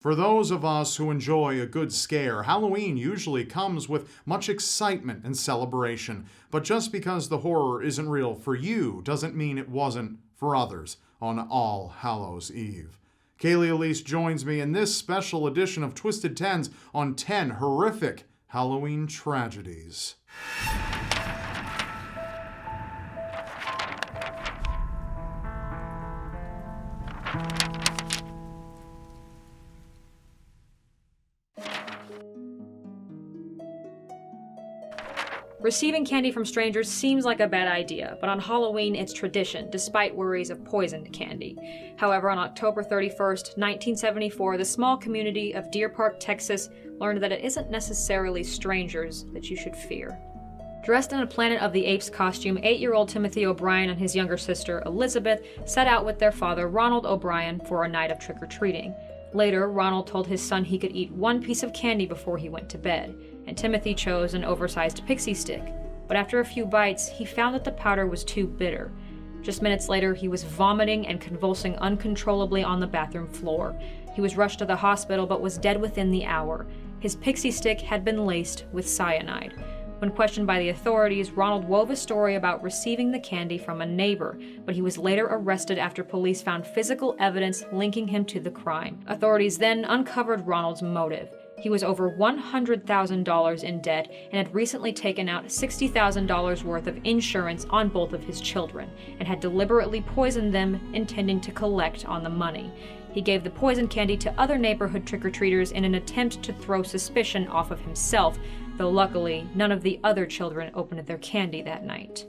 For those of us who enjoy a good scare, Halloween usually comes with much excitement and celebration. But just because the horror isn't real for you doesn't mean it wasn't for others on All Hallows Eve. Kaylee Elise joins me in this special edition of Twisted Tens on 10 horrific Halloween tragedies. Receiving candy from strangers seems like a bad idea, but on Halloween it's tradition, despite worries of poisoned candy. However, on October 31st, 1974, the small community of Deer Park, Texas, learned that it isn't necessarily strangers that you should fear. Dressed in a Planet of the Apes costume, 8-year-old Timothy O'Brien and his younger sister, Elizabeth, set out with their father, Ronald O'Brien, for a night of trick-or-treating. Later, Ronald told his son he could eat one piece of candy before he went to bed, and Timothy chose an oversized pixie stick. But after a few bites, he found that the powder was too bitter. Just minutes later, he was vomiting and convulsing uncontrollably on the bathroom floor. He was rushed to the hospital but was dead within the hour. His pixie stick had been laced with cyanide. When questioned by the authorities, Ronald wove a story about receiving the candy from a neighbor, but he was later arrested after police found physical evidence linking him to the crime. Authorities then uncovered Ronald's motive. He was over $100,000 in debt and had recently taken out $60,000 worth of insurance on both of his children, and had deliberately poisoned them, intending to collect on the money. He gave the poison candy to other neighborhood trick-or-treaters in an attempt to throw suspicion off of himself, though luckily, none of the other children opened their candy that night.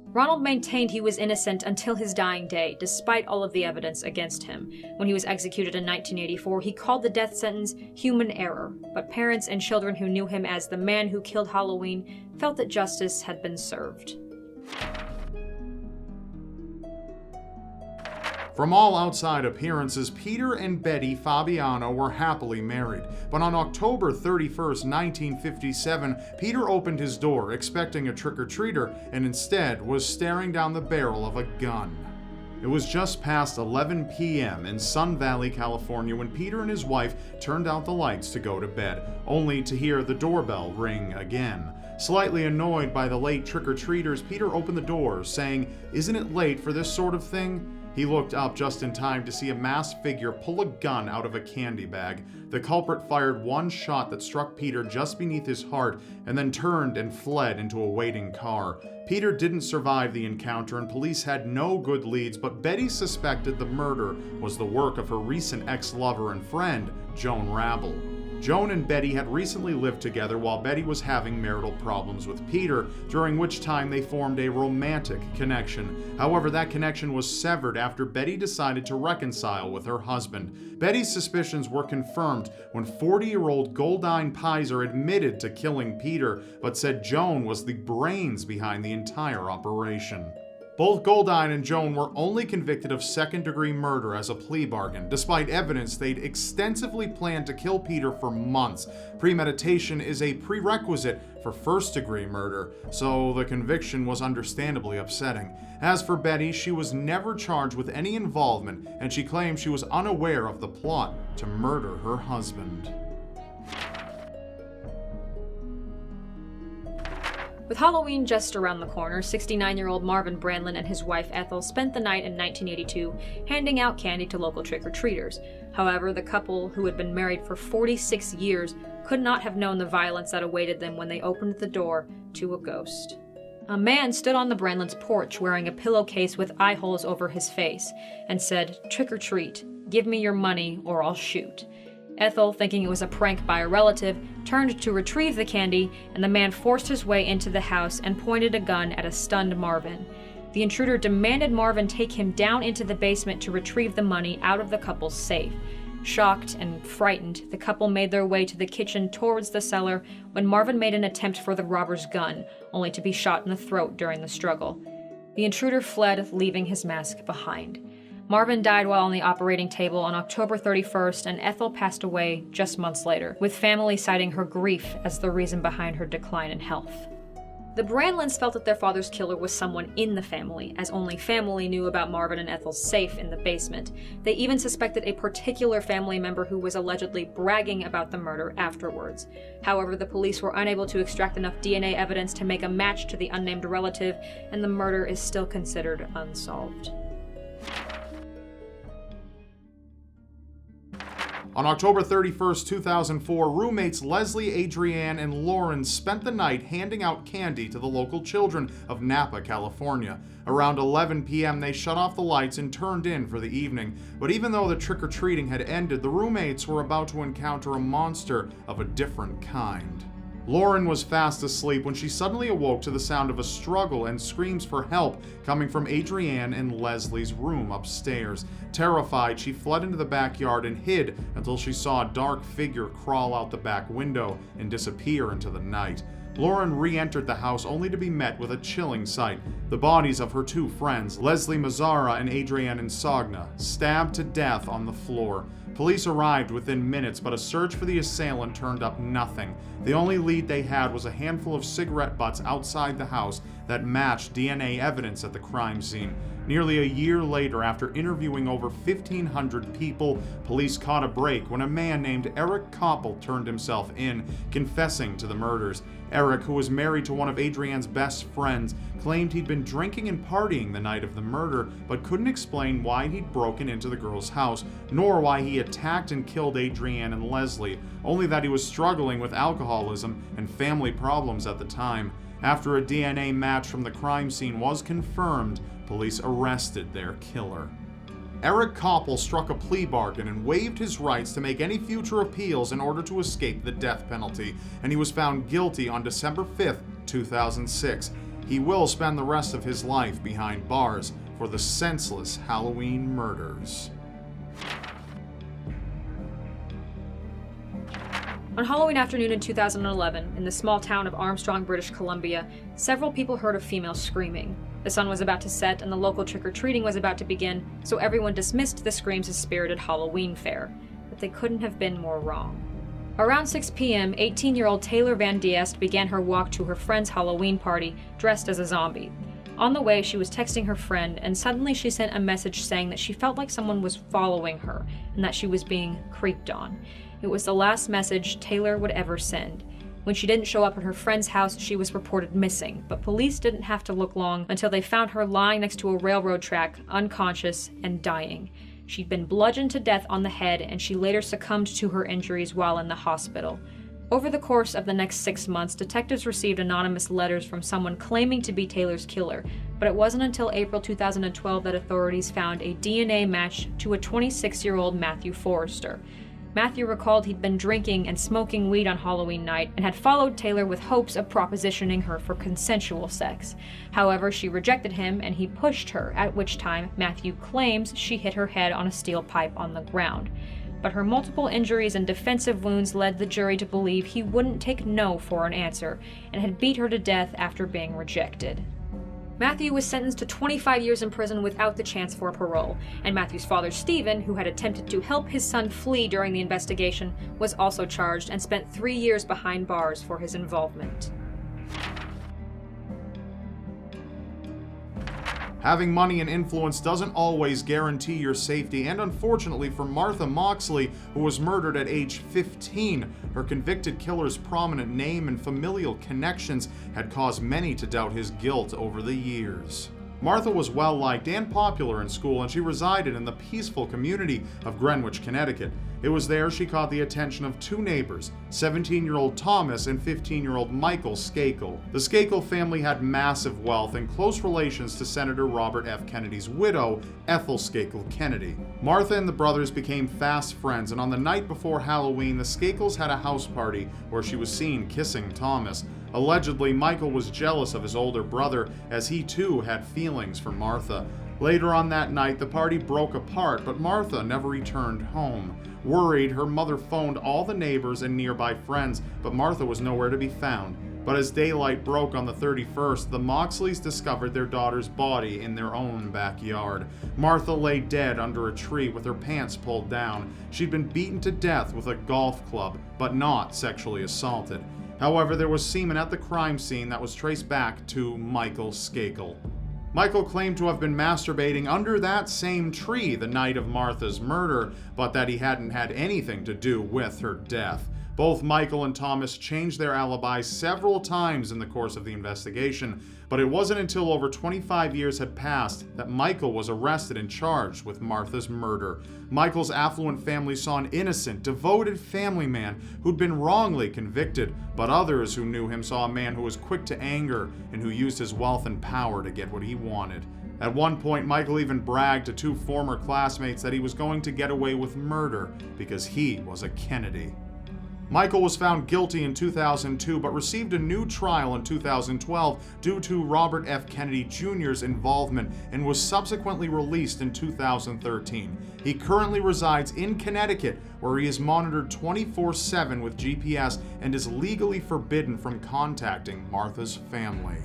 Ronald maintained he was innocent until his dying day, despite all of the evidence against him. When he was executed in 1984, he called the death sentence human error, but parents and children who knew him as the man who killed Halloween felt that justice had been served. From all outside appearances, Peter and Betty Fabiano were happily married. But on October 31st, 1957, Peter opened his door expecting a trick-or-treater and instead was staring down the barrel of a gun. It was just past 11 p.m. in Sun Valley, California, when Peter and his wife turned out the lights to go to bed, only to hear the doorbell ring again. Slightly annoyed by the late trick-or-treaters, Peter opened the door, saying, "Isn't it late for this sort of thing?" He looked up just in time to see a masked figure pull a gun out of a candy bag. The culprit fired one shot that struck Peter just beneath his heart and then turned and fled into a waiting car. Peter didn't survive the encounter and police had no good leads, but Betty suspected the murder was the work of her recent ex-lover and friend, Joan Rabble. Joan and Betty had recently lived together while Betty was having marital problems with Peter, during which time they formed a romantic connection. However, that connection was severed after Betty decided to reconcile with her husband. Betty's suspicions were confirmed when 40-year-old Goldine Pizer admitted to killing Peter, but said Joan was the brains behind the entire operation. Both Goldine and Joan were only convicted of second-degree murder as a plea bargain, despite evidence they'd extensively planned to kill Peter for months. Premeditation is a prerequisite for first-degree murder, so the conviction was understandably upsetting. As for Betty, she was never charged with any involvement, and she claimed she was unaware of the plot to murder her husband. With Halloween just around the corner, 69-year-old Marvin Brandlin and his wife Ethel spent the night in 1982 handing out candy to local trick-or-treaters. However, the couple, who had been married for 46 years, could not have known the violence that awaited them when they opened the door to a ghost. A man stood on the Brandlins' porch wearing a pillowcase with eye holes over his face and said, "Trick or treat, give me your money or I'll shoot." Ethel, thinking it was a prank by a relative, turned to retrieve the candy, and the man forced his way into the house and pointed a gun at a stunned Marvin. The intruder demanded Marvin take him down into the basement to retrieve the money out of the couple's safe. Shocked and frightened, the couple made their way to the kitchen towards the cellar when Marvin made an attempt for the robber's gun, only to be shot in the throat during the struggle. The intruder fled, leaving his mask behind. Marvin died while on the operating table on October 31st, and Ethel passed away just months later, with family citing her grief as the reason behind her decline in health. The Brandlins felt that their father's killer was someone in the family, as only family knew about Marvin and Ethel's safe in the basement. They even suspected a particular family member who was allegedly bragging about the murder afterwards. However, the police were unable to extract enough DNA evidence to make a match to the unnamed relative, and the murder is still considered unsolved. On October 31st, 2004, roommates Leslie, Adrienne, and Lauren spent the night handing out candy to the local children of Napa, California. Around 11 p.m., they shut off the lights and turned in for the evening. But even though the trick-or-treating had ended, the roommates were about to encounter a monster of a different kind. Lauren was fast asleep when she suddenly awoke to the sound of a struggle and screams for help coming from Adrienne and Leslie's room upstairs. Terrified, she fled into the backyard and hid until she saw a dark figure crawl out the back window and disappear into the night. Lauren re-entered the house only to be met with a chilling sight. The bodies of her two friends, Leslie Mazzara and Adrienne Insogna, stabbed to death on the floor. Police arrived within minutes, but a search for the assailant turned up nothing. The only lead they had was a handful of cigarette butts outside the house that matched DNA evidence at the crime scene. Nearly a year later, after interviewing over 1,500 people, police caught a break when a man named Eric Koppel turned himself in, confessing to the murders. Eric, who was married to one of Adrienne's best friends, claimed he'd been drinking and partying the night of the murder, but couldn't explain why he'd broken into the girl's house, nor why he attacked and killed Adrienne and Leslie, only that he was struggling with alcoholism and family problems at the time. After a DNA match from the crime scene was confirmed, police arrested their killer. Eric Koppel struck a plea bargain and waived his rights to make any future appeals in order to escape the death penalty, and he was found guilty on December 5th, 2006. He will spend the rest of his life behind bars for the senseless Halloween murders. On Halloween afternoon in 2011, in the small town of Armstrong, British Columbia, several people heard a female screaming. The sun was about to set and the local trick-or-treating was about to begin, so everyone dismissed the screams as spirited Halloween fare. But they couldn't have been more wrong. Around 6 p.m., 18-year-old Taylor Van Diest began her walk to her friend's Halloween party, dressed as a zombie. On the way, she was texting her friend, and suddenly she sent a message saying that she felt like someone was following her, and that she was being creeped on. It was the last message Taylor would ever send. When she didn't show up at her friend's house, she was reported missing, but police didn't have to look long until they found her lying next to a railroad track, unconscious and dying. She'd been bludgeoned to death on the head, and she later succumbed to her injuries while in the hospital. Over the course of the next 6 months, detectives received anonymous letters from someone claiming to be Taylor's killer, but it wasn't until April 2012 that authorities found a DNA match to a 26-year-old Matthew Forrester. Matthew recalled he'd been drinking and smoking weed on Halloween night and had followed Taylor with hopes of propositioning her for consensual sex. However, she rejected him and he pushed her, at which time Matthew claims she hit her head on a steel pipe on the ground. But her multiple injuries and defensive wounds led the jury to believe he wouldn't take no for an answer and had beat her to death after being rejected. Matthew was sentenced to 25 years in prison without the chance for parole, and Matthew's father, Stephen, who had attempted to help his son flee during the investigation, was also charged and spent 3 years behind bars for his involvement. Having money and influence doesn't always guarantee your safety, and unfortunately for Martha Moxley, who was murdered at age 15, her convicted killer's prominent name and familial connections had caused many to doubt his guilt over the years. Martha was well-liked and popular in school, and she resided in the peaceful community of Greenwich, Connecticut. It was there she caught the attention of two neighbors, 17-year-old Thomas and 15-year-old Michael Skakel. The Skakel family had massive wealth and close relations to Senator Robert F. Kennedy's widow, Ethel Skakel Kennedy. Martha and the brothers became fast friends, and on the night before Halloween, the Skakels had a house party where she was seen kissing Thomas. Allegedly, Michael was jealous of his older brother, as he too had feelings for Martha. Later on that night, the party broke apart, but Martha never returned home. Worried, her mother phoned all the neighbors and nearby friends, but Martha was nowhere to be found. But as daylight broke on the 31st, the Moxleys discovered their daughter's body in their own backyard. Martha lay dead under a tree with her pants pulled down. She'd been beaten to death with a golf club, but not sexually assaulted. However, there was semen at the crime scene that was traced back to Michael Skakel. Michael claimed to have been masturbating under that same tree the night of Martha's murder, but that he hadn't had anything to do with her death. Both Michael and Thomas changed their alibis several times in the course of the investigation, but it wasn't until over 25 years had passed that Michael was arrested and charged with Martha's murder. Michael's affluent family saw an innocent, devoted family man who'd been wrongly convicted, but others who knew him saw a man who was quick to anger and who used his wealth and power to get what he wanted. At one point, Michael even bragged to two former classmates that he was going to get away with murder because he was a Kennedy. Michael was found guilty in 2002 but received a new trial in 2012 due to Robert F. Kennedy Jr.'s involvement and was subsequently released in 2013. He currently resides in Connecticut, where he is monitored 24/7 with GPS and is legally forbidden from contacting Martha's family.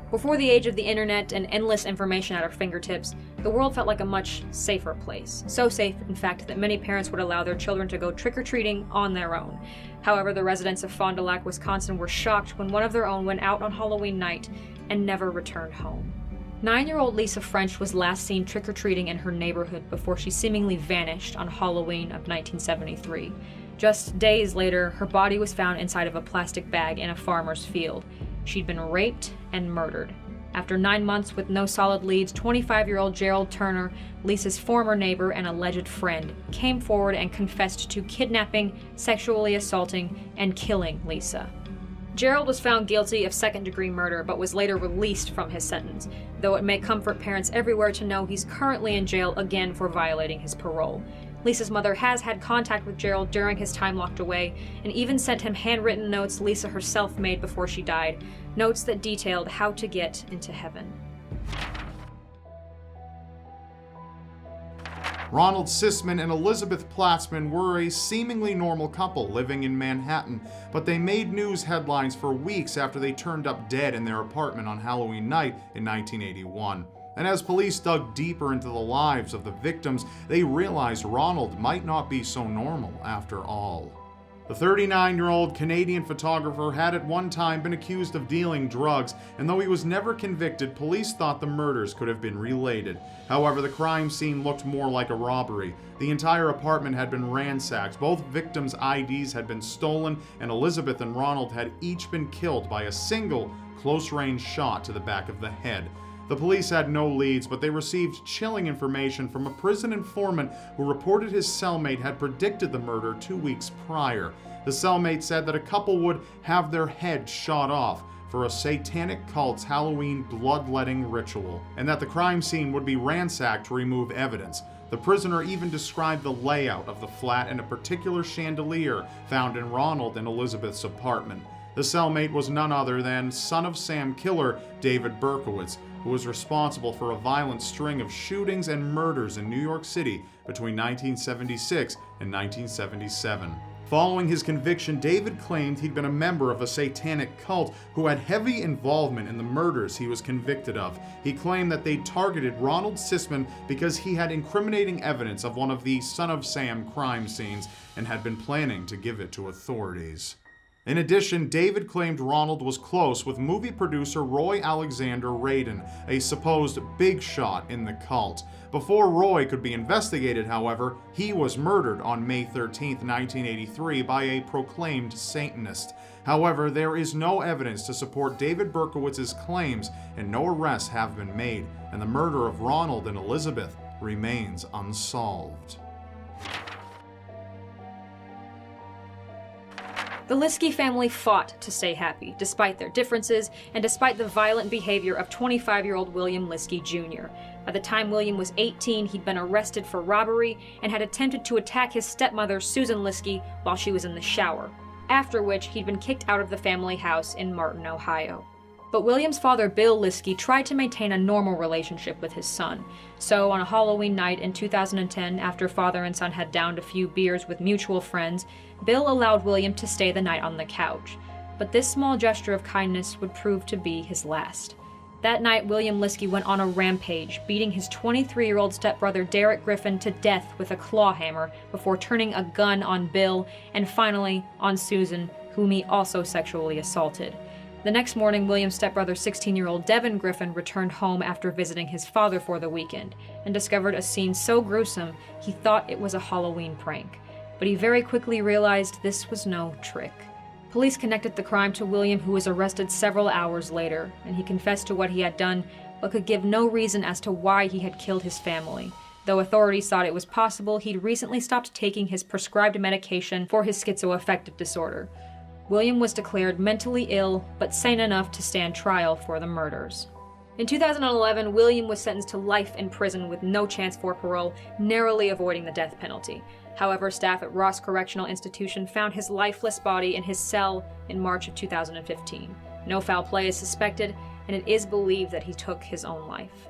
Before the age of the internet and endless information at our fingertips, the world felt like a much safer place. So safe, in fact, that many parents would allow their children to go trick-or-treating on their own. However, the residents of Fond du Lac, Wisconsin were shocked when one of their own went out on Halloween night and never returned home. 9-year-old Lisa French was last seen trick-or-treating in her neighborhood before she seemingly vanished on Halloween of 1973. Just days later, her body was found inside of a plastic bag in a farmer's field. She'd been raped and murdered. After 9 months with no solid leads, 25-year-old Gerald Turner, Lisa's former neighbor and alleged friend, came forward and confessed to kidnapping, sexually assaulting, and killing Lisa. Gerald was found guilty of second-degree murder but was later released from his sentence, though it may comfort parents everywhere to know he's currently in jail again for violating his parole. Lisa's mother has had contact with Gerald during his time locked away, and even sent him handwritten notes Lisa herself made before she died, notes that detailed how to get into heaven. Ronald Sisman and Elizabeth Platzman were a seemingly normal couple living in Manhattan, but they made news headlines for weeks after they turned up dead in their apartment on Halloween night in 1981. And as police dug deeper into the lives of the victims, they realized Ronald might not be so normal after all. The 39-year-old Canadian photographer had at one time been accused of dealing drugs, and though he was never convicted, police thought the murders could have been related. However, the crime scene looked more like a robbery. The entire apartment had been ransacked, both victims' IDs had been stolen, and Elizabeth and Ronald had each been killed by a single close-range shot to the back of the head. The police had no leads, but they received chilling information from a prison informant who reported his cellmate had predicted the murder 2 weeks prior. The cellmate said that a couple would have their head shot off for a satanic cult's Halloween bloodletting ritual, and that the crime scene would be ransacked to remove evidence. The prisoner even described the layout of the flat and a particular chandelier found in Ronald and Elizabeth's apartment. The cellmate was none other than Son of Sam killer David Berkowitz, who was responsible for a violent string of shootings and murders in New York City between 1976 and 1977. Following his conviction, David claimed he'd been a member of a satanic cult who had heavy involvement in the murders he was convicted of. He claimed that they targeted Ronald Sisman because he had incriminating evidence of one of the Son of Sam crime scenes and had been planning to give it to authorities. In addition, David claimed Ronald was close with movie producer Roy Alexander Radin, a supposed big shot in the cult. Before Roy could be investigated, however, he was murdered on May 13, 1983 by a proclaimed Satanist. However, there is no evidence to support David Berkowitz's claims, and no arrests have been made, and the murder of Ronald and Elizabeth remains unsolved. The Liskey family fought to stay happy, despite their differences, and despite the violent behavior of 25-year-old William Liskey Jr. By the time William was 18, he'd been arrested for robbery and had attempted to attack his stepmother, Susan Liskey, while she was in the shower, after which he'd been kicked out of the family house in Martin, Ohio. But William's father, Bill Liskey, tried to maintain a normal relationship with his son. So, on a Halloween night in 2010, after father and son had downed a few beers with mutual friends, Bill allowed William to stay the night on the couch. But this small gesture of kindness would prove to be his last. That night, William Liskey went on a rampage, beating his 23-year-old stepbrother Derek Griffin to death with a claw hammer before turning a gun on Bill and finally on Susan, whom he also sexually assaulted. The next morning, William's stepbrother 16-year-old Devin Griffin returned home after visiting his father for the weekend and discovered a scene so gruesome he thought it was a Halloween prank. But he very quickly realized this was no trick. Police connected the crime to William, who was arrested several hours later, and he confessed to what he had done, but could give no reason as to why he had killed his family. Though authorities thought it was possible, he'd recently stopped taking his prescribed medication for his schizoaffective disorder. William was declared mentally ill, but sane enough to stand trial for the murders. In 2011, William was sentenced to life in prison with no chance for parole, narrowly avoiding the death penalty. However, staff at Ross Correctional Institution found his lifeless body in his cell in March of 2015. No foul play is suspected, and it is believed that he took his own life.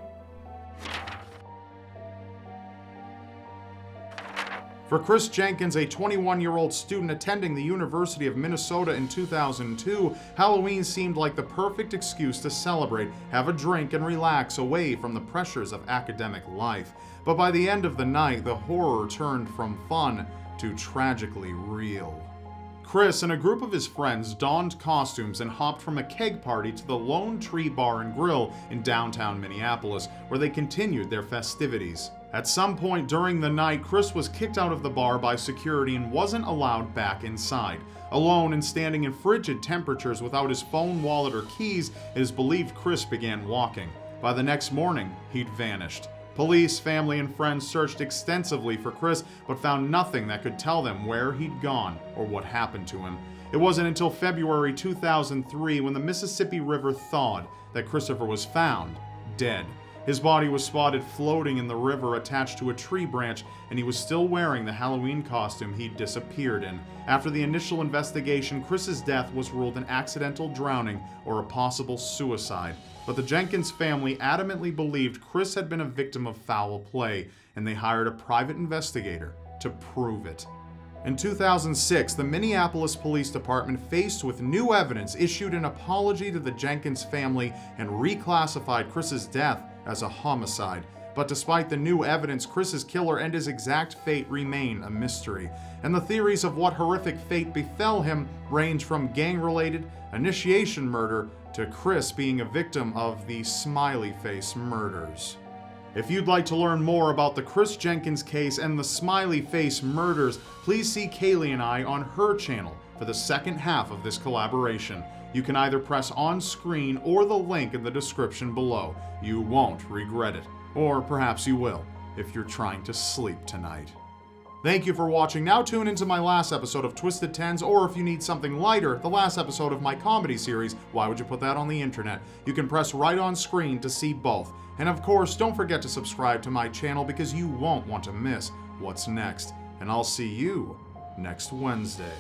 For Chris Jenkins, a 21-year-old student attending the University of Minnesota in 2002, Halloween seemed like the perfect excuse to celebrate, have a drink, and relax away from the pressures of academic life. But by the end of the night, the horror turned from fun to tragically real. Chris and a group of his friends donned costumes and hopped from a keg party to the Lone Tree Bar and Grill in downtown Minneapolis, where they continued their festivities. At some point during the night, Chris was kicked out of the bar by security and wasn't allowed back inside. Alone and standing in frigid temperatures without his phone, wallet, or keys, it is believed Chris began walking. By the next morning, he'd vanished. Police, family, and friends searched extensively for Chris, but found nothing that could tell them where he'd gone or what happened to him. It wasn't until February 2003, when the Mississippi River thawed, that Christopher was found dead. His body was spotted floating in the river attached to a tree branch, and he was still wearing the Halloween costume he'd disappeared in. After the initial investigation, Chris's death was ruled an accidental drowning or a possible suicide. But the Jenkins family adamantly believed Chris had been a victim of foul play, and they hired a private investigator to prove it. In 2006, the Minneapolis Police Department, faced with new evidence, issued an apology to the Jenkins family and reclassified Chris's death as a homicide. But despite the new evidence, Chris's killer and his exact fate remain a mystery. And the theories of what horrific fate befell him range from gang-related initiation murder to Chris being a victim of the Smiley Face murders. If you'd like to learn more about the Chris Jenkins case and the Smiley Face murders, please see Kaylee and I on her channel for the second half of this collaboration. You can either press on screen or the link in the description below. You won't regret it. Or perhaps you will, if you're trying to sleep tonight. Thank you for watching. Now tune into my last episode of Twisted Tens, or if you need something lighter, the last episode of my comedy series, Why Would You Put That on the Internet? You can press right on screen to see both. And of course, don't forget to subscribe to my channel because you won't want to miss what's next. And I'll see you next Wednesday.